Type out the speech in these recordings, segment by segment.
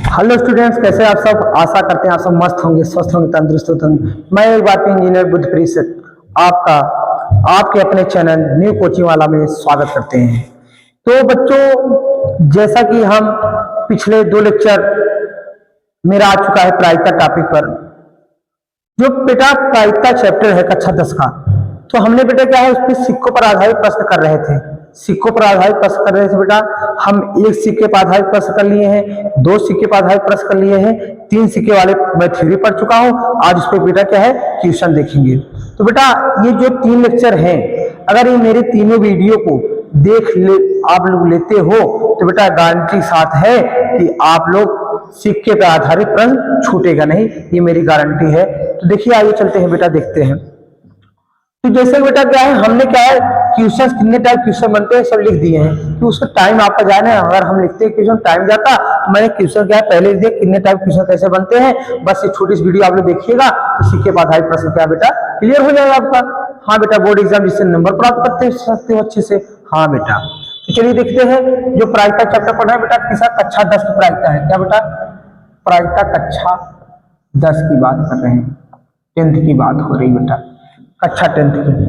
Hello students, कैसे आप सब। आशा करते हैं आप सब मस्त होंगे, स्वस्थ होंगे, तंदुरुस्त होंगे। मैं एक बार इंजीनियर बुद्धप्रीत से आपका आपके अपने चैनल न्यू कोचिंग वाला में स्वागत करते हैं। तो बच्चों, जैसा कि हम पिछले 2 लेक्चर मेरा आ चुका है प्रायिकता टॉपिक पर, जो बेटा प्रायिकता चैप्टर है कक्षा 10 का। तो हमने बेटा क्या है, उस पर सिक्कों पर आधारित प्रश्न कर रहे थे। सिक्कों पर आधारित प्रश्न कर रहे थे बेटा। हम 1 सिक्के पर आधारित प्रश्न कर लिए हैं, 2 सिक्के पर आधारित प्रश्न कर लिए हैं, 3 सिक्के वाले मैं थ्योरी पढ़ चुका हूं। आज उस पर बेटा क्या है, क्वेश्चन देखेंगे। तो बेटा ये जो 3 लेक्चर हैं, अगर ये मेरे तीनों वीडियो को आप लोग लेते हो तो बेटा गारंटी साथ है कि आप लोग सिक्के पर आधारित प्रश्न छूटेगा नहीं, ये मेरी गारंटी है। तो देखिए आइए चलते हैं बेटा, देखते हैं। तो जैसे बेटा क्या है, हमने क्या है क्वेश्चन, कितने टाइप क्वेश्चन बनते हैं सब लिख दिए हैं कि उसका टाइम आपका जाने। अगर हम लिखते हैं क्वेश्चन टाइम जाता, तो मैंने क्वेश्चन क्या है पहले लिख दिया, कितने टाइप क्वेश्चन कैसे बनते हैं। बस ये छोटी सी वीडियो आप लोग देखिएगा तो सिक्के पर आधारित प्रश्न क्या बेटा क्लियर हो जाएगा आपका। हाँ बेटा, बोर्ड एग्जाम जिससे नंबर प्राप्त करते सकते हो अच्छे से। हाँ बेटा, तो चलिए देखते हैं। जो प्रायिकता चैप्टर पढ़ना है बेटा, किसा कक्षा 10 की प्रायिकता है। क्या बेटा, प्रायिकता कक्षा 10 की बात कर रहे हैं, 10th की बात हो रही बेटा, कक्षा 10th की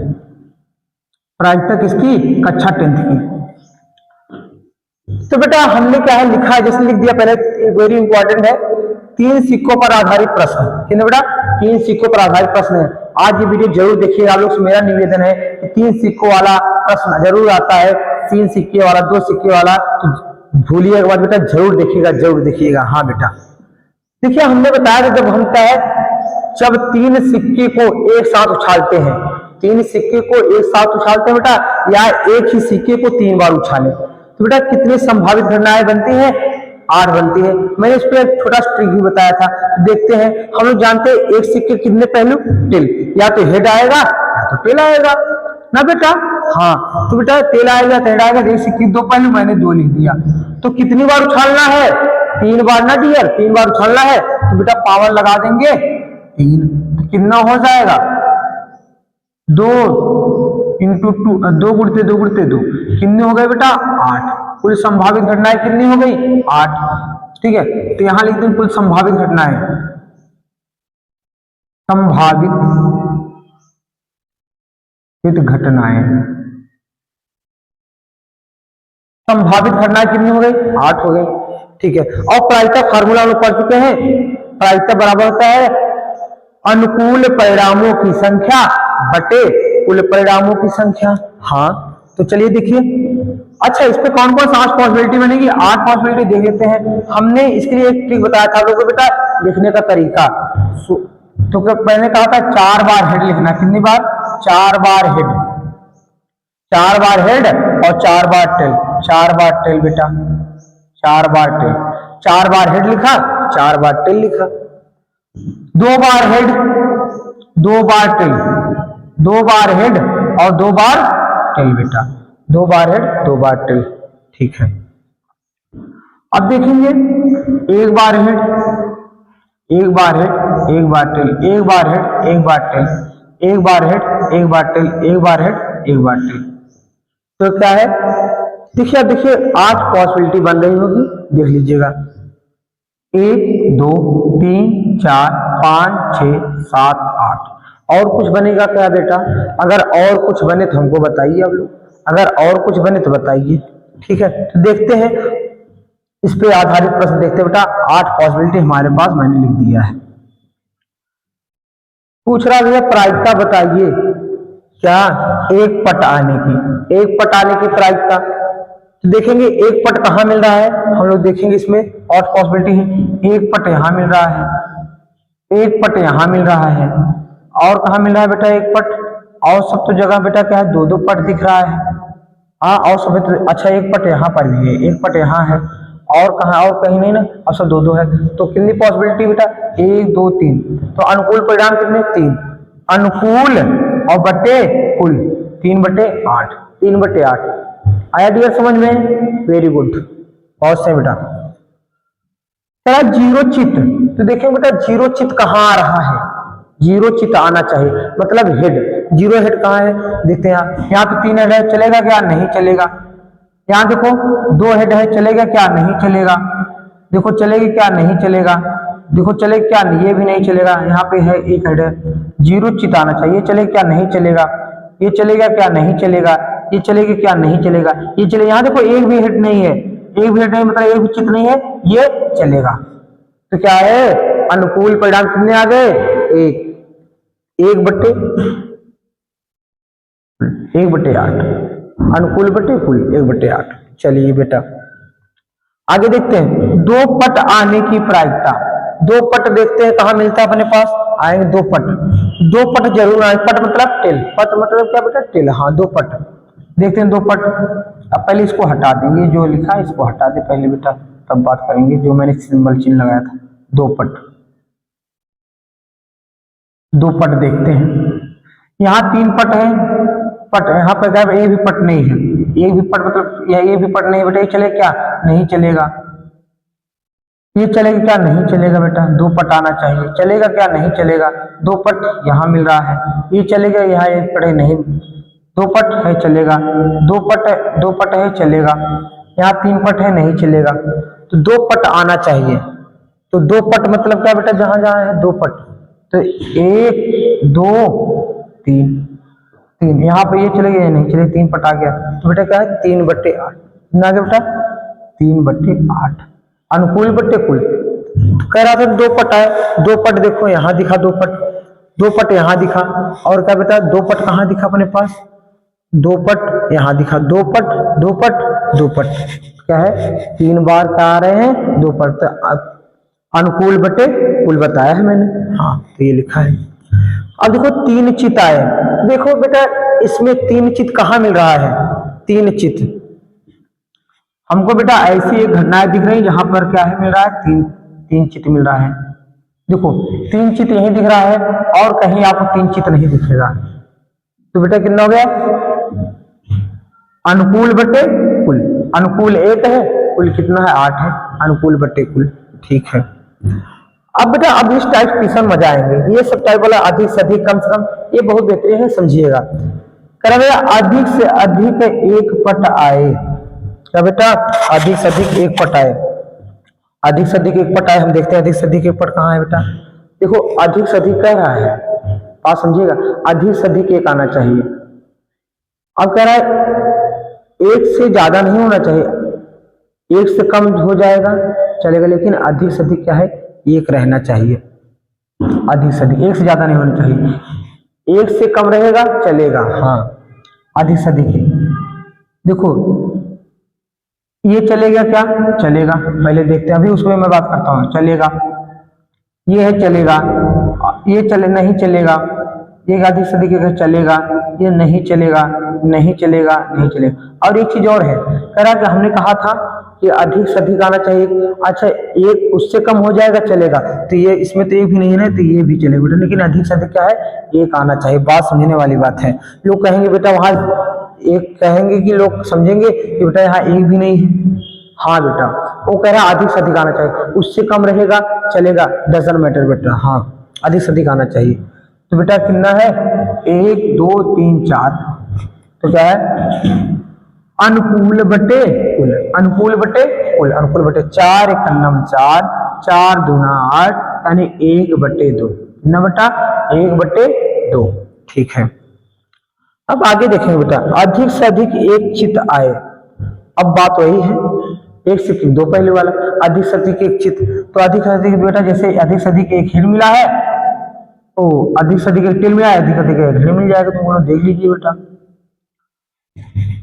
प्रायिकता किसकी, कक्षा 10th की। तो बेटा हमने क्या है लिखा है, जैसे लिख दिया पहले, वेरी इंपॉर्टेंट है, 3 सिक्कों पर आधारित प्रश्न। कितने बेटा, 3 सिक्कों पर आधारित प्रश्न है। आज ये वीडियो जरूर देखिएगा आप लोग से मेरा निवेदन है कि 3 सिक्कों वाला प्रश्न जरूर आता है, 3 सिक्के वाला, 2 सिक्के वाला, तो भूलिएगा मत बेटा, जरूर देखिएगा, जरूर देखिएगा। हाँ बेटा, देखिए हमने बताया था जब हम क्या है, जब 3 सिक्के को एक साथ उछालते हैं, 3 सिक्के को एक साथ उछालते हैं बेटा, या एक ही सिक्के को 3 बार उछालें, तो बेटा कितनी संभावित घटनाएं बनती हैं, 8 बनती है। मैंने इस पर एक छोटा ट्रिक भी बताया था, तो देखते हैं। हम लोग जानते हैं एक सिक्के कितने पहलू, टेल, या तो हेड आएगा या तो टेल आएगा ना बेटा। हाँ, तो बेटा टेल आएगा तो हेड आएगा, एक सिक्के 2 पहलू, मैंने 2 लिख दिया। तो कितनी बार उछालना है, 3 बार ना डियर, 3 बार उछालना है। तो बेटा पावर लगा देंगे 3, तो कितना हो जाएगा, 2 इंटू 2, 2 गुणते 2 गुणते 2, कितने हो गए बेटा 8। कुल संभावित घटनाएं कितनी हो गई, 8। ठीक है, तो यहां लिख दें कुल संभावित घटनाएं, संभावित घटनाएं, संभावित घटनाएं कितनी हो गई, 8 हो गई। ठीक है, और प्रायिकता फार्मूला हम लोग पढ़ चुके हैं। प्रायिकता बराबर होता है अनुकूल परिणामों की संख्या बटे कुल परिणामों की संख्या। हाँ, तो चलिए देखिए। अच्छा, इस पे कौन कौन सा 8 पॉसिबिलिटी बनेगी, 8 पॉसिबिलिटी देख लेते हैं। हमने इसके लिए एक ट्रिक बताया था लोगों को बेटा, लिखने का तरीका। तो मैंने कहा था 4 बार हेड लिखना। कितनी बार, 4 बार हेड, 4 बार हेड और 4 बार टेल, 4 बार टेल बेटा, 4 बार टेल, 4 बार हेड लिखा, 4 बार टेल लिखा। 2 बार हेड, 2 बार टेल, 2 बार हेड और 2 बार टेल बेटा, 2 बार हेड 2 बार टेल। ठीक है, अब देखेंगे 1 बार हेड, 1 बार हेड, 1 बार टेल, 1 बार हेड, 1 बार टेल, 1 बार हेड, 1 बार टेल, 1 बार हेड, 1 बार टेल। तो क्या है, देखिए 8 पॉसिबिलिटी बन रही होगी, देख लीजिएगा। 1 2 3 4 5 6 7 8। और कुछ बनेगा क्या बेटा, अगर और कुछ बने तो हमको बताइए आप लोग, अगर और कुछ बने तो बताइए। ठीक है, तो देखते हैं, इस पे आधारित प्रश्न देखते हैं बेटा। 8 पॉसिबिलिटी हमारे पास मैंने लिख दिया है। पूछ रहा है प्रायिकता बताइए क्या, एक पट आने की, एक पट आने की प्रायिकता। तो देखेंगे एक पट कहाँ मिल रहा है, हम लोग देखेंगे इसमें और पॉसिबिलिटी है। एक पट यहाँ मिल रहा है, एक पट यहाँ मिल रहा है, और कहाँ मिल रहा है बेटा एक पट, और सब तो जगह बेटा क्या है 2-2 पट दिख रहा है। हाँ, और सब तो अच्छा एक पट यहाँ पर भी है, एक पट यहाँ है, और कहाँ, और कहीं नहीं ना, और सब 2-2 है। तो कितनी पॉसिबिलिटी बेटा, 1 2 3। तो अनुकूल परिणाम कितने, 3। अनुकूल और बटे कुल 3/8, 3/8 आया डियर समझ में, वेरी गुड, बहुत सही बेटा। जीरो चित्त, तो देखिए बेटा जीरो चित्त कहाँ आ रहा है, जीरो चित्त आना चाहिए, मतलब हेड, जीरो हेड कहाँ है देखते हैं। यहाँ तो 3 हेड है, चलेगा क्या, नहीं चलेगा। यहाँ देखो दो हेड है, चलेगा क्या? नहीं चलेगा। देखो चलेगी क्या? नहीं चलेगा। देखो चलेगा क्या? ये भी नहीं चलेगा। यहाँ पे है एक हेड है, जीरो चित आना चाहिए। चलेगा क्या? नहीं चलेगा। ये चलेगा क्या? नहीं चलेगा। ये चलेगा क्या? नहीं चलेगा। ये चलेगा। यहाँ देखो एक भी हेड नहीं है, एक भी हेड नहीं मतलब एक भी चित नहीं है, ये चलेगा। तो क्या है? अनुकूल परिणाम कितने आ गए? एक। एक बट्टे 1/8, अनुकूल बटे कुल 1/8। चलिए बेटा आगे देखते हैं दो पट आने की प्रायिकता। दो पट देखते हैं कहां मिलता है अपने पास। आएंगे दो पट, दो पट जरूर आए। पट मतलब टेल, पट मतलब क्या बेटा? टेल। हाँ दो पट देखते हैं, दो पट। अब पहले इसको हटा देंगे, जो लिखा है इसको हटा दे पहले बेटा, तब बात करेंगे। जो मैंने सिंबल चिन्ह लगाया था, दो पट, दो पट देखते हैं। यहाँ तीन पट है, पट यहाँ पर क्या एक भी पट नहीं है। एक भी पट मतलब यह एक भी पट नहीं बेटा। ये चले क्या? नहीं चलेगा। ये चलेगा क्या? नहीं चलेगा बेटा। दो पट आना चाहिए। चलेगा क्या? नहीं चलेगा। दो पट यहाँ मिल रहा है। ये चलेगा, यहाँ एक पट है नहीं। दो पट है, चलेगा। दो पट है, दो पट है, चलेगा। यहाँ तीन पट है, नहीं चलेगा। तो दो पट आना चाहिए। तो दो पट मतलब क्या बेटा? जहां जहां है दो पट, तो एक दो तीन, तीन यहाँ पे ये चले गए, नहीं चले, तीन पट आ गया। तो बेटा क्या है? 3/8 कितना आ गया बेटा? 3/8 अनुकूल बट्टे कुल। तो कह रहा था दो पट आए, दो पट देखो यहाँ दिखा, दो पट, दो पट यहाँ दिखा। और क्या बेटा? दो पट कहाँ दिखा अपने पास? दो पट यहाँ दिखा, दो पट, दो पट, दो पट। क्या है? 3 बार क्या आ रहे हैं? दो पट। तो अनुकूल बटे कुल बताया है मैंने। हाँ तो ये लिखा है। अब देखो तीन चित आए। देखो बेटा इसमें तीन चित कहाँ मिल रहा है? तीन चित हमको बेटा ऐसी एक घटनाएं दिख रही जहां पर क्या है मिल रहा है? तीन तीन चित मिल रहा है। देखो तीन चित यही दिख रहा है और कहीं आपको तीन चित नहीं दिखेगा। तो बेटा कितना हो गया? अनुकूल बटे कुल। अनुकूल एक है, कुल कितना है? 8 है। अनुकूल बटे कुल। ठीक है। अब बेटा अब इस टाइप क्वेश्चन मजा आएंगे। ये सब टाइप वाला अधिक से अधिक, कम से कम, ये बहुत बेहतरीन है, समझिएगा। कह रहा अधिक से अधिक एक पट आए। क्या बेटा? अधिक से अधिक एक पट आए। अधिक से अधिक एक पट आए। हम देखते हैं अधिक से अधिक एक पट कहाँ है बेटा। देखो अधिक से अधिक कह रहा है, बात समझिएगा। अधिक से अधिक एक आना चाहिए। अब कह रहा है एक से ज्यादा नहीं होना चाहिए, एक से कम हो जाएगा चलेगा, लेकिन अधिक से अधिक क्या है? एक रहना चाहिए। अधिक से अधिक, एक से ज्यादा नहीं होना चाहिए। एक से कम रहेगा चलेगा। हाँ अधिक से अधिक। देखो ये चलेगा क्या? चलेगा। पहले देखते हैं, अभी उसमें मैं बात करता हूँ। चलेगा, ये है चलेगा, ये चले नहीं चलेगा। ये अधिक से अधिक चलेगा, ये नहीं चलेगा, नहीं चलेगा, नहीं चलेगा। और एक चीज और है, कह रहा कि हमने कहा था कि अधिक से अधिक आना चाहिए। अच्छा एक उससे कम हो जाएगा चलेगा, तो ये इसमें तो एक भी नहीं है ना, तो ये भी चलेगा बेटा। लेकिन अधिक से अधिक क्या है? एक आना चाहिए। बात समझने वाली बात है। लोग कहेंगे बेटा वहां एक, कहेंगे कि लोग समझेंगे कि बेटा यहाँ एक भी नहीं है। हाँ बेटा वो कह रहा है अधिक से अधिक आना चाहिए। उससे कम रहेगा चलेगा, डजंट मैटर बेटा। हाँ अधिक से अधिक आना चाहिए। तो बेटा कितना है? 1 2 3 4। तो क्या है? अनुकूल बटे कुल। अनुकूल बटे कुल। अनुकूल बटे 4 × 4, 4 दूना 8, यानी 1/2। कितना बेटा? 1/2। ठीक है। अब आगे देखेंगे बेटा अधिक से अधिक एक चित आए। अब बात वही है, एक से दो पहले वाला। अधिक से अधिक एक चित, तो अधिक से अधिक बेटा जैसे अधिक से अधिक एक हिल मिला है, तो अधिक से अधिक एक टेल मिला है, अधिक से अधिक एक हिल मिल जाएगा। तुम देख लीजिए बेटा,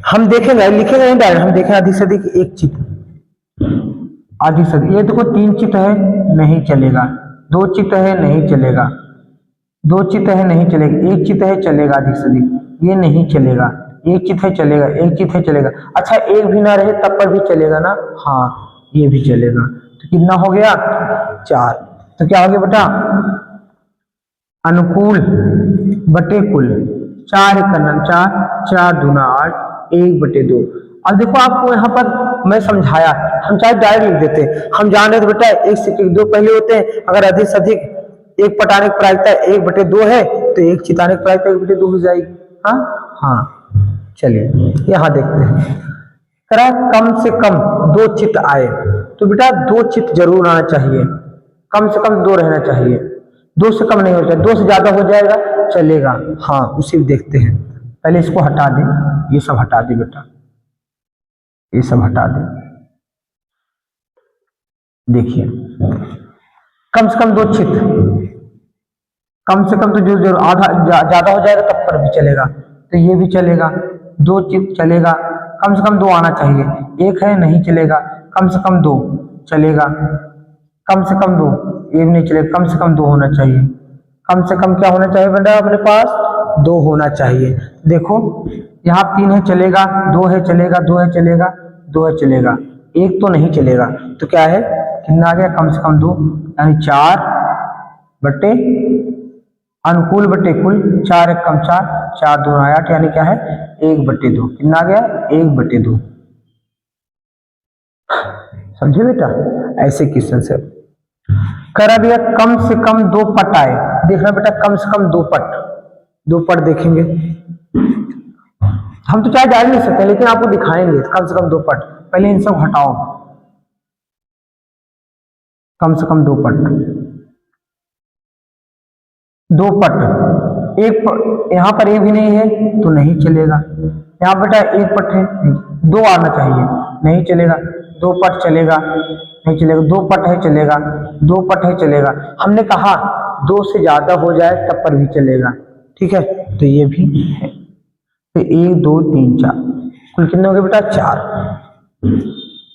हम देखेंगे, लिखेंगे नहीं डायरेक्ट, हम देखें अधिक से अधिक एक चित। अधिक से अधिक, ये देखो 3 चित है, नहीं चलेगा। 2 चित है, नहीं चलेगा। 2 चित है, नहीं चलेगा। 1 चित है, चलेगा। अधिक से अधिक ये नहीं चलेगा। 1 चित है, चलेगा। 1 चित है, चलेगा। अच्छा एक भी ना रहे तब पर भी चलेगा ना? हाँ ये भी चलेगा। तो कितना हो गया? 4। तो क्या हो गया बेटा? अनुकूल बटे कुल। 4 × 4, 4 दूना 8, 1/2। अब देखो आपको यहाँ पर मैं समझाया, हम चाहे डायरेक्ट लिख देते। हम जान रहे थे बेटा एक से दो पहले होते हैं। अगर अधिक से अधिक एक पटाने की प्रायिकता 1/2 है, तो एक चिताने की प्रायिकता 1/2 हो जाएगी। हाँ हाँ चलिए यहाँ देखते हैं। कह रहा है कम से कम 2 चित्त आए, तो बेटा 2 चित्त जरूर आना चाहिए, कम से कम 2 रहना चाहिए, 2 से कम नहीं हो चाहिए। 2 से ज्यादा हो जाएगा चलेगा, हाँ उसी को देखते हैं। पहले इसको हटा दें, ये सब हटा दे बेटा, ये सब हटा दे। देखिए कम से कम 2 चित्त, कम से कम तो जो जरूर आधा ज्यादा हो जाएगा तब पर भी चलेगा, तो ये भी चलेगा, 2 चित्त चलेगा, कम से कम 2 आना चाहिए। 1 है नहीं चलेगा, कम से कम 2 चलेगा, कम से कम 2, ये भी नहीं चलेगा, कम से कम 2 होना चाहिए। कम से कम क्या होना चाहिए बेटा अपने पास? 2 होना चाहिए। देखो यहाँ 3 है चलेगा, 2 है चलेगा, 2 है चलेगा, 2 है चलेगा, 1 तो नहीं चलेगा, तो क्या है कितना आ गया? कम से कम 2, यानी 4 बटे अनुकूल बटे कुल, 4 1 कम 4, 4 2 8, यानी क्या है 1 बटे 2। कितना आ गया? 1 बटे 2। समझे बेटा? ऐसे क्वेश्चन से करा दिया कम से कम 2 पट आए। देखना बेटा कम से कम 2 पट देखेंगे। हम तो चाहे डाल नहीं सकते लेकिन आपको दिखाएंगे कम से कम 2 पट। पहले इन सब हटाओ, कम से कम 2 पट, 2 पट, यहाँ पर एक भी नहीं है तो नहीं चलेगा। यहाँ बेटा 1 पट है, 2 आना चाहिए, नहीं चलेगा। 2 पट चलेगा, नहीं चलेगा। 2 पट है चलेगा, 2 पट है चलेगा। हमने कहा 2 से ज्यादा हो जाए तब पर भी चलेगा, ठीक है। तो ये भी है, तो 1 2 3 4 कुल कितने हो गए बेटा? 4।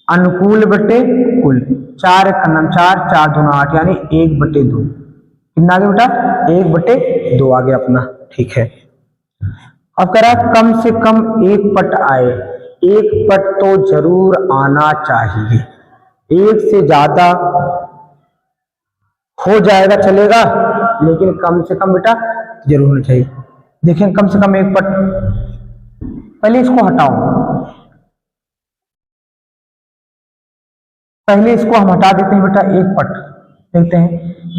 अनुकूल बटे कुल, 4 1 का 4, 4 2 8, यानी 1 बटे 2। कितना आ गया बेटा? 1 बटे 2 आ गया अपना, ठीक है। अब कह रहा है कम से कम 1 पट आए। 1 पट तो जरूर आना चाहिए, 1 से ज्यादा हो जाएगा चलेगा, लेकिन कम से कम बेटा जरूर होना चाहिए। देखिए कम से कम 1 पट, पहले इसको हटाओ, पहले इसको हम हटा देते हैं बेटा। 1 पट देखते हैं,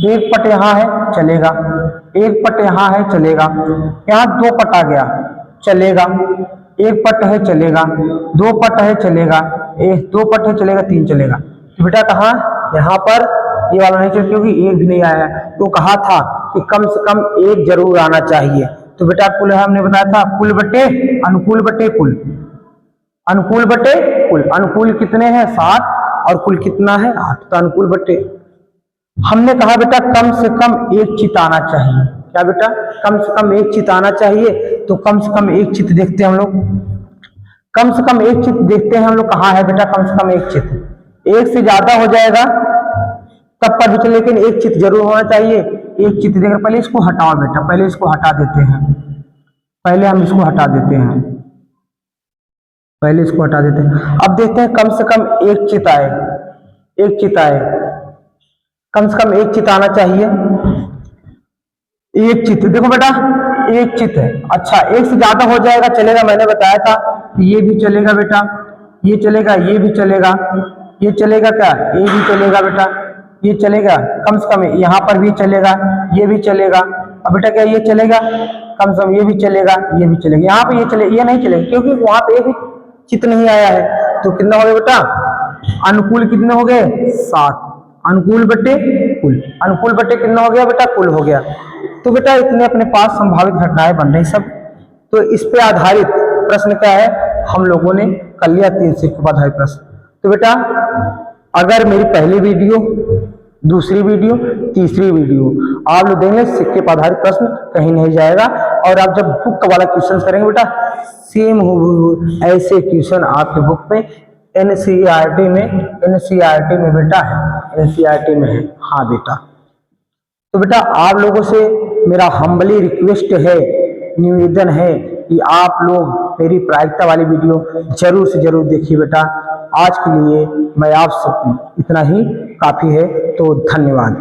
1 पट यहाँ है चलेगा, 1 पट यहाँ है चलेगा, यहाँ 2 पट आ गया चलेगा, 1 पट है चलेगा, 2 पट है चलेगा, 2 पट है चलेगा, 3 चलेगा। तो बेटा कहाँ? यहाँ पर ये वाला नहीं चलेगा क्योंकि 1 भी नहीं आया है। तो कहा था कि कम से कम 1 जरूर आना चाहिए। तो बेटा कुल है, हमने बताया था कुल बटे अनुकूल बटे कुल, अनुकूल बटे कुल। अनुकूल कितने हैं? 7, और कुल कितना है? 8, तो अनुकूल बटे। हमने कहा बेटा कम से कम 1 चित्त आना चाहिए। क्या बेटा? कम से कम 1 चित्त आना चाहिए, तो कम से कम 1 चित्त देखते हैं हम लोग। कम से कम 1 चित्त देखते हैं हम लोग, कहाँ है बेटा कम से कम 1 चित्त? 1 से ज्यादा हो जाएगा तब पर भी चले, लेकिन 1 चित्त जरूर होना चाहिए। 1 चित्त देखकर पहले इसको हटाओ बेटा, पहले इसको हटा देते हैं, पहले हम इसको हटा देते हैं, पहले इसको हटा देते हैं। अब देखते हैं कम से कम 1 चित्त आए, 1 चित्त आए, कम से कम 1 चित्त आना चाहिए। 1 चित्त देखो बेटा 1 चित्त है। अच्छा 1 से ज्यादा हो जाएगा चलेगा, मैंने बताया था ये भी चलेगा बेटा, ये चलेगा, ये भी चलेगा, ये चलेगा क्या? ये भी चलेगा बेटा, ये चलेगा, कम से कम यहाँ पर भी चलेगा, ये भी चलेगा। अब बेटा क्या ये चलेगा? कम से कम ये भी चलेगा, ये भी चलेगा। यहाँ पे ये चलेगा, ये नहीं चलेगा क्योंकि वहां पे एक चित्त नहीं आया है। तो कितना हो गया बेटा? अनुकूल कितने हो गए? 7। अनुकूल बटे कुल, अनुकूल बटे कितना हो गया बेटा? कुल हो गया। तो बेटा इतने अपने पास संभावित घटनाएं बन रही सब। तो इस पे आधारित प्रश्न क्या है हम लोगों ने कर लिया, 3 सिक्कों पर आधारित प्रश्न। तो बेटा अगर मेरी पहली वीडियो, दूसरी वीडियो, तीसरी वीडियो आप लोग देंगे सिक्के पर आधारित प्रश्न कहीं नहीं जाएगा। और आप जब बुक वाला क्वेश्चन करेंगे बेटा सेम हो ऐसे क्वेश्चन आपके बुक में एनसीईआरटी में बेटा है, एनसीईआरटी में है। हाँ बेटा, तो बेटा आप लोगों से मेरा हम्बली रिक्वेस्ट है, निवेदन है कि आप लोग मेरी प्रायिकता वाली वीडियो जरूर से जरूर देखिए बेटा। आज के लिए मैं आप सब इतना ही काफी है, तो धन्यवाद।